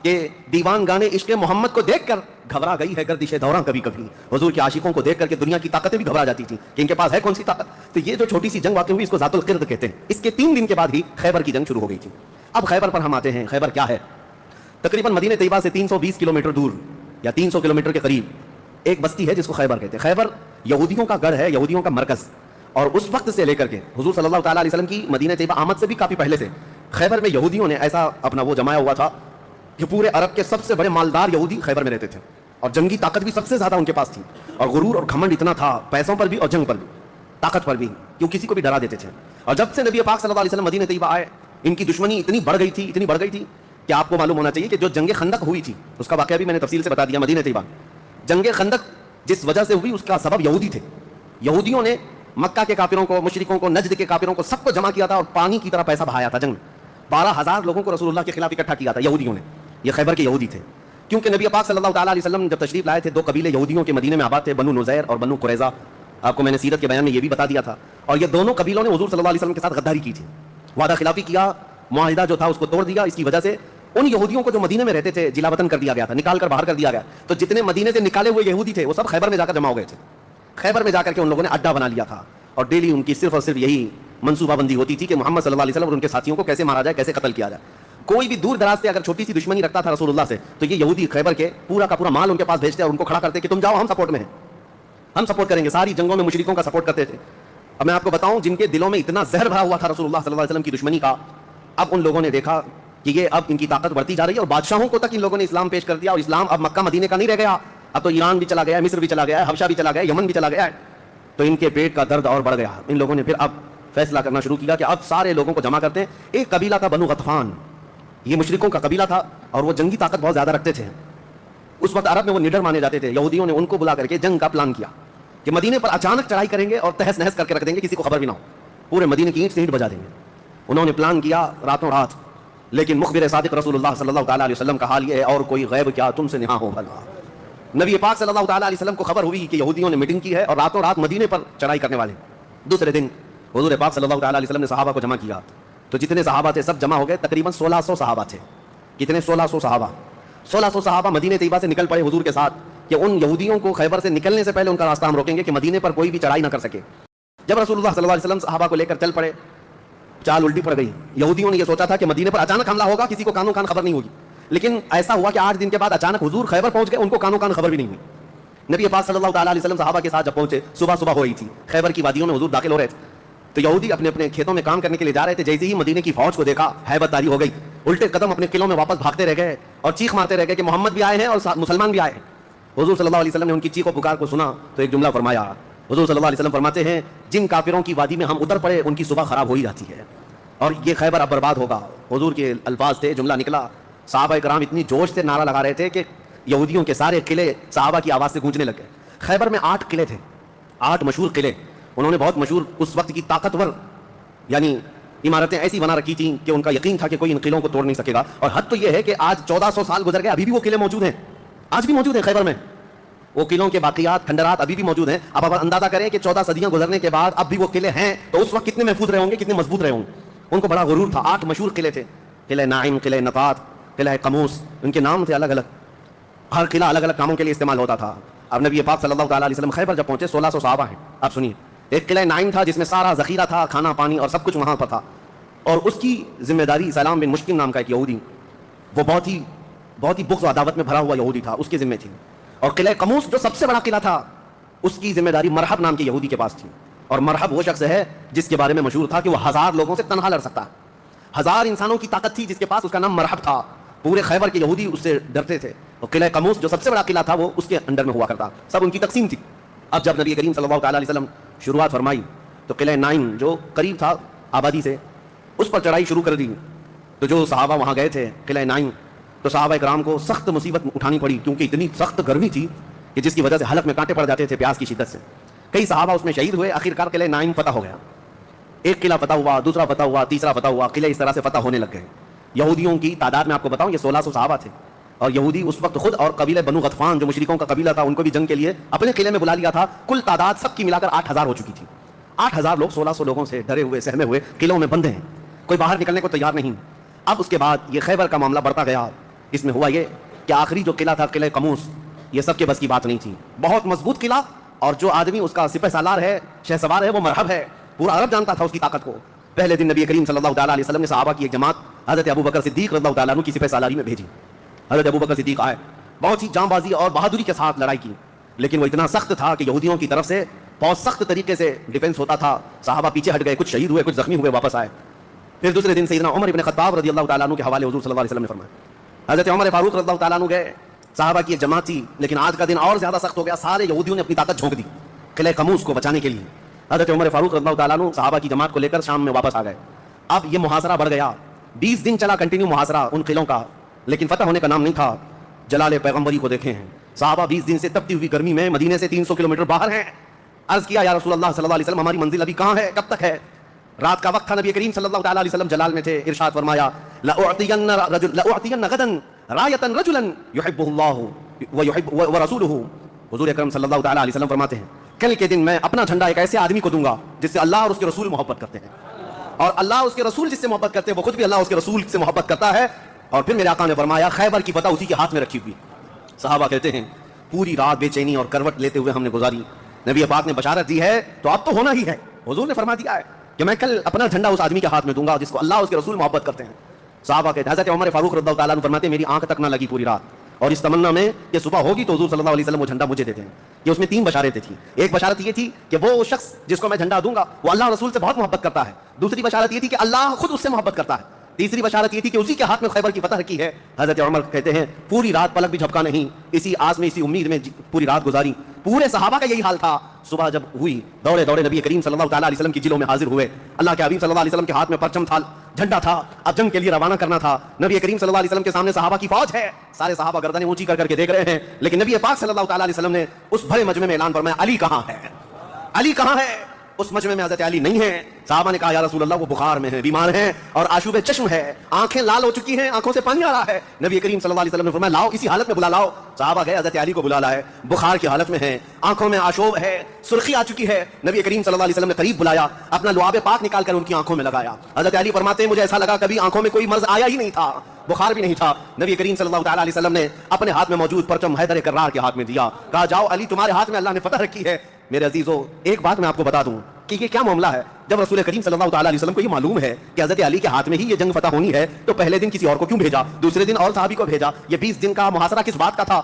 کہ دیوان گانے عشق محمد کو دیکھ کر گھبرا گئی ہے گردش دوراں کبھی کبھی. حضور کے عاشقوں کو دیکھ کر کے دنیا کی طاقتیں بھی گھبرا جاتی تھیں کہ ان کے پاس ہے کون سی طاقت. تو یہ جو چھوٹی سی جنگ واقع ہوئی اس کو ذات القرد کہتے ہیں. اس کے 3 دن کے بعد ہی خیبر کی جنگ شروع ہو گئی تھی. اب خیبر پر ہم آتے ہیں. خیبر کیا ہے؟ تقریباً مدینہ طیبہ سے 320 کلومیٹر دور یا 300 کلومیٹر کے قریب ایک بستی ہے جس کو خیبر کہتے ہیں. خیبر یہودیوں کا گڑھ ہے, یہودیوں کا مرکز. اور اس وقت سے لے کر کے حضور صلی اللہ تعالیٰ علیہ وسلم کی مدینہ طیبہ آمد سے بھی کافی پہلے سے خیبر میں یہودیوں نے ایسا اپنا وہ جمایا ہوا تھا کہ پورے عرب کے سب سے بڑے مالدار یہودی خیبر میں رہتے تھے, اور جنگی طاقت بھی سب سے زیادہ ان کے پاس تھی, اور غرور اور گھمنڈ اتنا تھا, پیسوں پر بھی اور جنگ پر بھی, طاقت پر بھی, کہ وہ کسی کو بھی ڈرا دیتے تھے. اور جب سے نبی پاک صلی اللہ علیہ وسلم مدینہ طیبہ آئے ان کی دشمنی اتنی بڑھ گئی تھی کہ آپ کو معلوم ہونا چاہیے کہ جو جنگ خندق ہوئی تھی اس کا واقعہ بھی میں نے تفصیل سے بتا دیا. مدینہ طیبہ جنگ خندق جس وجہ سے ہوئی اس کا سبب یہودی تھے. یہودیوں نے مکہ کے کافروں کو, مشرکوں کو, نجد کے کافروں کو سب کو جمع کیا تھا اور پانی کی طرح پیسہ بہایا تھا. جنگ 12,000 لوگوں کو رسول اللہ کے خلاف اکٹھا کیا تھا یہودیوں نے. یہ خیبر کے یہودی تھے, کیونکہ نبی پاک صلی اللہ تعالیٰ علیہ وسلم جب تشریف لائے تھے 2 قبیلے یہودیوں کے مدینے میں آباد تھے, بنو نذیر اور بنو قریظہ. آپ کو میں نے سیرت کے بیان میں یہ بھی بتا دیا تھا. اور یہ دونوں قبیلوں نے حضور صلی اللہ علیہ وسلم کے ساتھ غداری کی تھی, وعدہ خلافی کیا, معاہدہ جو تھا اس کو توڑ دیا. اس کی وجہ سے ان یہودیوں کو جو مدینے میں رہتے تھے جلا وطن کر دیا گیا تھا, نکال کر باہر کر دیا گیا. تو جتنے مدینے سے نکالے ہوئے یہودی تھے وہ سب خیبر میں جا کر جمع ہو گئے تھے. خیبر میں جا کر کے ان لوگوں نے اڈا بنا لیا تھا, اور ڈیلی ان کی صرف اور صرف یہی منصوبہ بندی ہوتی تھی کہ محمد صلی اللہ علیہ وسلم اور ان کے ساتھیوں کو کیسے مارا جائے, کیسے قتل کیا جائے. کوئی بھی دور دراز سے اگر چھوٹی سی دشمنی رکھتا تھا رسول اللہ سے تو یہ یہودی خیبر کے پورا کا پورا مال ان کے پاس بھیجتے اور ان کو کھڑا کرتے کہ تم جاؤ, ہم سپورٹ میں ہیں, ہم سپورٹ کریں گے. ساری جنگوں میں مشرکوں کا سپورٹ کرتے تھے. اب میں آپ کو بتاؤں جن کے دلوں میں اتنا زہر بھرا ہوا تھا رسول اللہ صلی اللہ علیہ وسلم کی دشمنی کا, اب ان لوگوں نے دیکھا کہ یہ اب ان کی طاقت بڑھتی جا رہی ہے, اور بادشاہوں کو تک ان لوگوں نے اسلام پیش کر دیا. اور اسلام اب مکہ مدینے کا نہیں رہ گیا, اب تو ایران بھی چلا گیا ہے, مصر بھی چلا گیا ہے, حبشہ بھی چلا گیا ہے, یمن بھی چلا گیا ہے. تو ان کے پیٹ کا درد اور بڑھ گیا. ان لوگوں نے پھر اب فیصلہ کرنا شروع کیا کہ اب سارے لوگوں کو جمع کرتے ہیں. ایک قبیلہ تھا بنو غطفان, یہ مشرکوں کا قبیلہ تھا اور وہ جنگی طاقت بہت زیادہ رکھتے تھے. اس وقت عرب میں وہ نڈر مانے جاتے تھے. یہودیوں نے ان کو بلا کر کے جنگ کا پلان کیا کہ مدینے پر اچانک چڑھائی کریں گے اور تہس نہس کر کے رکھ دیں گے, کسی کو خبر بھی نہ ہو, پورے مدینے کی اینٹ سے اینٹ بجا دیں گے. انہوں نے پلان کیا راتوں رات, لیکن مخبر صادق رسول اللہ صلی اللہ تعالیٰ علیہ وسلم کا حال یہ ہے, اور کوئی غیب کیا تم سے نہاں ہو بھلا. نبی پاک صلی اللہ تعالیٰ علیہ وسلم کو خبر ہوئی کہ یہودیوں نے میٹنگ کی ہے اور راتوں رات مدینے پر چڑھائی کرنے والے. دوسرے دن حضور پاک صلی اللہ تعالیٰ علیہ وسلم نے صحابہ کو جمع کیا. تو جتنے صحابہ تھے سب جمع ہو گئے, تقریباً 1600 صحابہ تھے. کتنے؟ 1600 صحابہ. 1600 صحابہ مدینہ طیبہ سے نکل پڑے حضور کے ساتھ کہ ان یہودیوں کو خیبر سے نکلنے سے پہلے ان کا راستہ ہم روکیں گے کہ مدینے پر کوئی بھی چڑھائی نہ کر سکے. جب رسول اللہ صلی اللہ علیہ وسلم صحابہ کو لے کر چل پڑے, چال الٹی پڑ گئی. یہودیوں نے یہ سوچا تھا کہ مدینے پر اچانک حملہ ہوگا, کسی کو کانوں کان خبر نہیں ہوگی, لیکن ایسا ہوا کہ 8 دن کے بعد اچانک حضور خیبر پہنچ گئے, ان کو کانوں کان خبر بھی نہیں ہوئی. نبی پاک صلی اللہ تعالیٰ علیہ وسلم صحابہ کے ساتھ جب پہنچے, صبح ہو رہی تھی, خیبر کی وادیوں میں حضور داخل ہو رہے تھے. تو یہودی اپنے اپنے کھیتوں میں کام کرنے کے لیے جا رہے تھے. جیسے ہی مدینے کی فوج کو دیکھا ہیبت طاری ہو گئی, الٹے قدم اپنے قلعوں میں واپس بھاگتے رہ گئے اور چیخ مارتے رہ گئے کہ محمد بھی آئے ہیں اور مسلمان بھی آئے ہیں. حضور صلی اللہ علیہ وسلم نے ان کی چیخ و پکار کو سنا تو ایک جملہ فرمایا. حضور صلی اللہ علیہ وسلم فرماتے ہیں جن کافروں کی وادی میں ہم اتر پڑے ان کی صبح خراب ہو ہی جاتی ہے, اور یہ خیبر اب برباد ہوگا. حضور کے الفاظ تھے, جملہ نکلا. صحابہ کرام اتنی جوش سے نعرہ لگا رہے تھے کہ یہودیوں کے سارے قلعے صحابہ کی آواز سے گونجنے لگ گئے. خیبر میں 8 قلعے تھے, 8 مشہور قلعے. انہوں نے بہت مشہور اس وقت کی طاقتور یعنی عمارتیں ایسی بنا رکھی تھیں کہ ان کا یقین تھا کہ کوئی ان قلعوں کو توڑ نہیں سکے گا. اور حد تو یہ ہے کہ آج 1400 سال گزر گئے, ابھی بھی وہ قلعے موجود ہیں, آج بھی موجود ہیں خیبر میں. وہ قلعوں کے باقیات, کھنڈرات ابھی بھی موجود ہیں. اب آپ اندازہ کریں کہ 14 صدیاں گزرنے کے بعد اب بھی وہ قلعے ہیں, تو اس وقت کتنے محفوظ رہے ہوں گے, کتنے مضبوط رہے ہوں گے. ان کو بڑا غرور تھا. 8 مشہور قلعے تھے, قلعہ نائم, قلعہ نقات, قلعہ قموس. ان کے نام تھے الگ الگ, ہر قلعہ الگ الگ کاموں کے لیے استعمال ہوتا تھا. اب نبی پاک صلی اللہ تعالیٰ علیہ وسلم خیبر جب پہنچے, 1600 صحابہ ہیں. آپ سنیے, ایک قلعہ نائم تھا جس میں سارا ذخیرہ تھا, کھانا پانی اور سب کچھ وہاں پر تھا, اور اس کی ذمہ داری سلام بن مشکم نام کا ایک یہودی, وہ بہت ہی بغض و عداوت میں بھرا ہوا یہودی تھا, اس کی ذمہ تھی. اور قلعہ قموس جو سب سے بڑا قلعہ تھا اس کی ذمہ داری مرحب نام کے یہودی کے پاس تھی. اور مرحب وہ شخص ہے جس کے بارے میں مشہور تھا کہ وہ 1000 لوگوں سے تنہا لڑ سکتا ہے. 1000 انسانوں کی طاقت تھی جس کے پاس, اس کا نام مرحب تھا. پورے خیبر کے یہودی اس سے ڈرتے تھے. اور قلعہ قموس جو سب سے بڑا قلعہ تھا وہ اس کے انڈر میں ہوا کرتا, سب ان کی تقسیم تھی. اب جب نبی کریم صلی اللہ تعالیٰ علیہ وسلم شروعات فرمائی تو قلعہ نائم جو قریب تھا آبادی سے, اس پر چڑھائی شروع کر دی. تو جو صحابہ وہاں گئے تھے قلعہ نائم, تو صحابہ کرام کو سخت مصیبت اٹھانی پڑی, کیونکہ اتنی سخت گرمی تھی کہ جس کی وجہ سے حلق میں کانٹے پڑ جاتے تھے پیاس کی شدت سے. کئی صحابہ اس میں شہید ہوئے. آخرکار قلعہ نائم فتح ہو گیا. ایک قلعہ فتح ہوا, دوسرا فتح ہوا, تیسرا فتح ہوا. قلعے اس طرح سے فتح ہونے لگ گئے. یہودیوں کی تعداد میں آپ کو بتاؤں یہ 1600 صحابہ تھے, اور یہودی اس وقت خود اور قبیلہ بنو غطفان جو مشرکوں کا قبیلہ تھا ان کو بھی جنگ کے لیے اپنے قلعے میں بلا لیا تھا. کل تعداد سب کی ملا کر 8000 ہو چکی تھی. 8000 لوگ 1600 لوگوں سے ڈرے ہوئے سہمے ہوئے قلعوں میں بندے ہیں, کوئی باہر نکلنے کو تیار نہیں. اب اس کے بعد یہ خیبر کا معاملہ بڑھتا گیا. اس میں ہوا یہ کہ آخری جو قلعہ تھا قلعہ قموس، یہ سب کے بس کی بات نہیں تھی، بہت مضبوط قلعہ، اور جو آدمی اس کا سپہ سالار ہے، شہ سوار ہے، وہ مرحب ہے، پورا عرب جانتا تھا اس کی طاقت کو۔ پہلے دن نبی کریم صلی اللہ تعالیٰ علیہ وسلم نے صحابہ کی ایک جماعت حضرت ابو بکر صدیق رضی اللہ تعالیٰ عنہ کی سپہ سالاری میں بھیجی۔ حضرت ابو بکر صدیق آئے، بہت ہی جاں بازی اور بہادری کے ساتھ لڑائی کی، لیکن وہ اتنا سخت تھا کہ یہودیوں کی طرف سے بہت سخت طریقے سے ڈیفینس ہوتا تھا، صحابہ پیچھے ہٹ گئے، کچھ شہید ہوئے، کچھ زخمی ہوئے، واپس آئے۔ پھر دوسرے دن سیدنا عمر ابن خطاب رضی اللہ تعالیٰ عنہ کے حوالے حضور صلی اللہ علیہ وسلم نے فرمایا، حضرت عمر فاروق رضی اللہ تعالیٰ عنہ گئے، صحابہ کی ایک جماعت تھی، لیکن آج کا دن اور زیادہ سخت ہو گیا، سارے یہودیوں نے اپنی طاقت جھونک دی قلعہ قموس کو بچانے کے لیے۔ حضرت عمر فاروق رضی اللہ تعالیٰ عنہ صحابہ کی جماعت کو لے کر شام میں واپس آ گئے۔ اب یہ محاصرہ بڑھ گیا، 20 دن چلا کنٹینیو محاصرہ ان قلعوں کا، لیکن فتح ہونے کا نام نہیں تھا۔ جلال پیغمبری کو دیکھے ہیں، صحابہ 20 دن سے تپتی ہوئی گرمی میں مدینے سے 300 کلومیٹر باہر ہیں۔ عرض کیا یا رسول اللہ صلی اللہ علیہ وسلم، ہماری منزل ابھی کہاں ہے، کب تک ہے؟ رات کا وقت تھا، نبی کریم صلی اللہ تعالیٰ علیہ وسلم جلال میں تھے، ارشاد فرمایا لأعطین غدا رایۃ رجلا یحبہ اللہ ورسولہ۔ حضور اکرم صلی اللہ تعالیٰ علیہ وسلم فرماتے ہیں کل کے دن میں اپنا جھنڈا ایک ایسے آدمی کو دوں گا جس سے اللہ اور اس کے رسول محبت کرتے ہیں، اور اللہ اور اس کے رسول جس سے محبت کرتے ہیں وہ خود بھی اللہ اور اس کے رسول سے محبت کرتا ہے۔ اور پھر میرے آقا نے فرمایا خیبر کی فتح اسی کے ہاتھ میں رکھی ہوئی۔ صحابہ کہتے ہیں پوری رات بے چینی اور کروٹ لیتے ہوئے ہم نے گزاری، نبی پاک نے بشارت دی ہے تو اب تو ہونا ہی ہے، حضور نے فرما دیا ہے کہ میں کل اپنا جھنڈا اس آدمی کے ہاتھ میں دوں گا جس کو اللہ اور اس کے رسول محبت کرتے ہیں۔ صحابہ کہتے ہیں حضرت عمر فاروق رضی اللہ تعالیٰ عنہ فرماتے ہیں میری آنکھ تک نہ لگی پوری رات، اور اس تمنا میں کہ صبح ہوگی تو حضور صلی اللہ علیہ وسلم وہ جھنڈا مجھے دیتے ہیں۔ یہ اس میں 3 بشارتیں تھیں، ایک بشارت یہ تھی کہ وہ شخص جس کو میں جھنڈا دوں گا وہ اللہ اور رسول سے بہت محبت کرتا ہے، دوسری بشارت یہ تھی کہ اللہ خود اس سے محبت کرتا ہے، تیسری بشارت یہ تھی کہ اسی کے ہاتھ میں خیبر کی فتح کی ہے۔ حضرت عمر کہتے ہیں پوری رات پلک بھی جھپکا نہیں، اسی آس میں اسی امید میں پوری رات گزاری۔ پورے صحابہ کا یہی حال تھا۔ صبح جب ہوئی دوڑے دوڑے نبی کریم صلی اللہ تعالیٰ علیہ وسلم کی جلوں میں حاضر ہوئے، اللہ کے حبیب صلی اللہ علیہ وسلم کے ہاتھ میں پرچم تھا، جھنڈا تھا، اب جنگ کے لیے روانہ کرنا تھا۔ نبی کریم صلی اللہ علیہ وسلم کے سامنے صحابہ کی فوج ہے، سارے صحابہ گردنیں اونچی کر کے دیکھ رہے ہیں، لیکن نبی پاک صلی اللہ تعالیٰ علیہ وسلم نے اس بھرے مجمع میں اعلان فرمایا علی کہاں ہے، علی کہاں ہے؟ اس مجمع میں حضرت علی نہیں ہے۔ صحابہ نے کہا یا رسول اللہ وہ بخار میں ہے، بیمار ہیں اور آشوب چشم ہے، آنکھیں لال ہو چکی ہیں، آنکھوں سے پانی آ رہا ہے۔ نبی کریم صلی اللہ علیہ وسلم نے فرمایا لاؤ اسی حالت میں بلا لاؤ۔ صحابہ گئے حضرت علی کو بلا لائے، بخار کی حالت میں ہے، آنکھوں میں آشوب ہے، سرخی آ چکی ہے۔ نبی کریم صلی اللہ علیہ وسلم نے قریب بلایا، اپنا لعاب پاک نکال کر ان کی آنکھوں میں لگایا۔ حضرت علی فرماتے ہیں مجھے ایسا لگا کبھی آنکھوں میں کوئی مرض آیا ہی نہیں تھا، بخار بھی نہیں تھا۔ نبی کریم صلی اللہ تعالیٰ علیہ وسلم نے اپنے ہاتھ میں موجود پرچم حیدر کرار کے ہاتھ میں دیا، کہا جاؤ علی تمہارے ہاتھ میں اللہ نے فتح رکھی ہے۔ میرے عزیزو ایک بات میں آپ کو بتا دوں کہ یہ کیا معاملہ ہے، جب رسول کریم صلی اللہ تعالیٰ علیہ وسلم کو یہ معلوم ہے کہ حضرت علی کے ہاتھ میں ہی یہ جنگ فتح ہونی ہے تو پہلے دن کسی اور کو کیوں بھیجا، دوسرے دن اور صحابی کو بھیجا؟ یہ 20 دن کا محاصرہ کس بات کا تھا؟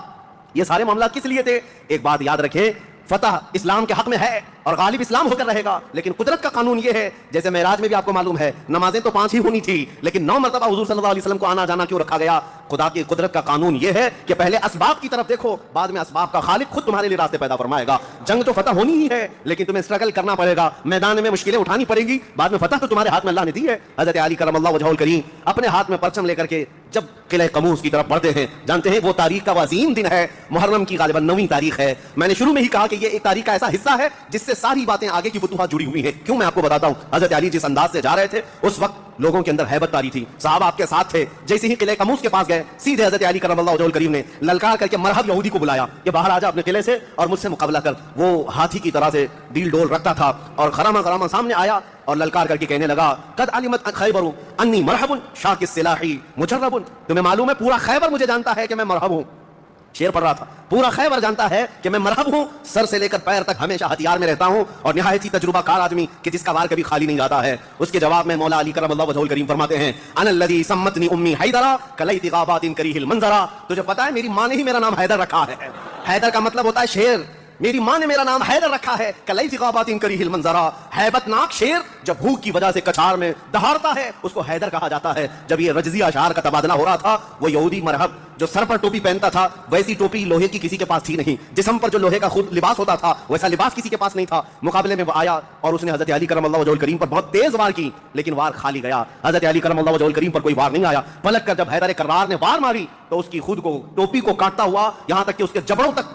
یہ سارے معاملات کس لیے تھے؟ ایک بات یاد رکھیں، فتح اسلام کے حق میں ہے اور غالب اسلام ہو کر رہے گا، لیکن قدرت کا قانون یہ ہے جیسے معراج میں بھی آپ کو معلوم ہے نمازیں تو 5 ہی ہونی تھی، لیکن 9 مرتبہ حضور صلی اللہ علیہ وسلم کو آنا جانا کیوں رکھا گیا؟ خدا کی قدرت کا قانون یہ ہے کہ پہلے اسباب کی طرف دیکھو، بعد میں اسباب کا خالق خود تمہارے لیے راستے پیدا فرمائے گا۔ جنگ تو فتح ہونی ہی ہے لیکن تمہیں اسٹرگل کرنا پڑے گا، میدان میں مشکلیں اٹھانی پڑے گی، بعد میں فتح تو تمہارے ہاتھ میں اللہ نے دی ہے۔ حضرت علی کرم اللہ وجہہ الکریم اپنے ہاتھ میں پرچم لے کر کے جب قلعہ قموس کی طرف بڑھتے ہیں، جانتے ہیں وہ تاریخ کا عظیم دن ہے، محرم کی غالباً 9ویں تاریخ ہے۔ میں نے شروع میں ہی کہا کہ یہ ایک تاریخ کا ایسا حصہ ہے جس سے ساری باتیں آگے کی فتوحات جڑی ہوئی ہیں۔ کیوں میں آپ کو بتاتا ہوں، حضرت علی جس انداز سے جا رہے تھے اس وقت لوگوں کے اندر ہیبت تاری تھی، صحابہ آپ کے ساتھ تھے۔ جیسے ہی قلعہ قموس کے پاس گئے سیدھے حضرت علی کرم اللہ وجہہ الکریم نے للکار کر کے مرحب یہودی کو بلایا کہ باہر آ جا اپنے قلعے سے اور مجھ سے مقابلہ کر۔ وہ ہاتھی کی طرح سے ڈیل ڈول رکھتا تھا اور خرامہ خرامہ سامنے آیا اور للکار کر کے کہنے لگا قد علمت خیبر انی مرحب شاک السلاح مجرب، تمہیں معلوم ہے پورا خیبر مجھے جانتا ہے کہ میں مرحب ہوں۔ شعر پڑھ رہا تھا، پورا خیبر جانتا ہے کہ میں مرحب ہوں، سر سے لے کر پیر تک ہمیشہ ہتھیار میں رہتا ہوں اور نہایت ہی تجربہ کار آدمی کہ جس کا وار کبھی خالی نہیں جاتا ہے۔ اس کے جواب میں مولا علی کرم اللہ وجہہ الکریم فرماتے ہیں انا الذی سمتنی امی حیدرا کلیت غابات کریہ المنظرا، تجھے پتا ہے میری ماں نے ہی میرا نام حیدر رکھا ہے۔ حیدر کا مطلب ہوتا ہے شیر، میری ماں نے میرا نام حیدر رکھا ہے، کلیت غابات کریہ المنظرا، ہیبت ناک شیر جب بھوک کی وجہ سے کچھار میں دہاڑتا ہے اس کو حیدر کہا جاتا ہے۔ جب یہ رجزی اشعار کا تبادلہ ہو رہا تھا وہ یہودی مرحب جو سر پر ٹوپی پہنتا تھا ویسی ٹوپی لوہے کی کسی کے پاس تھی نہیں، جسم پر جو لوہے کا خود لباس ہوتا تھا ویسا لباس کسی کے پاس نہیں تھا۔ مقابلے میں وہ آیا اور اس نے حضرت علی کرم اللہ وجہہ الکریم پر بہت تیز وار کی لیکن وار خالی گیا۔ حضرت علی کرم اللہ وجہہ الکریم پر کوئی وار نہیں آیا، پلٹ کر جب حیدر کرار نے وار ماری تو اس کی خود کو ٹوپی کو کاٹتا ہوا یہاں تک کہ اس کے جبڑوں تک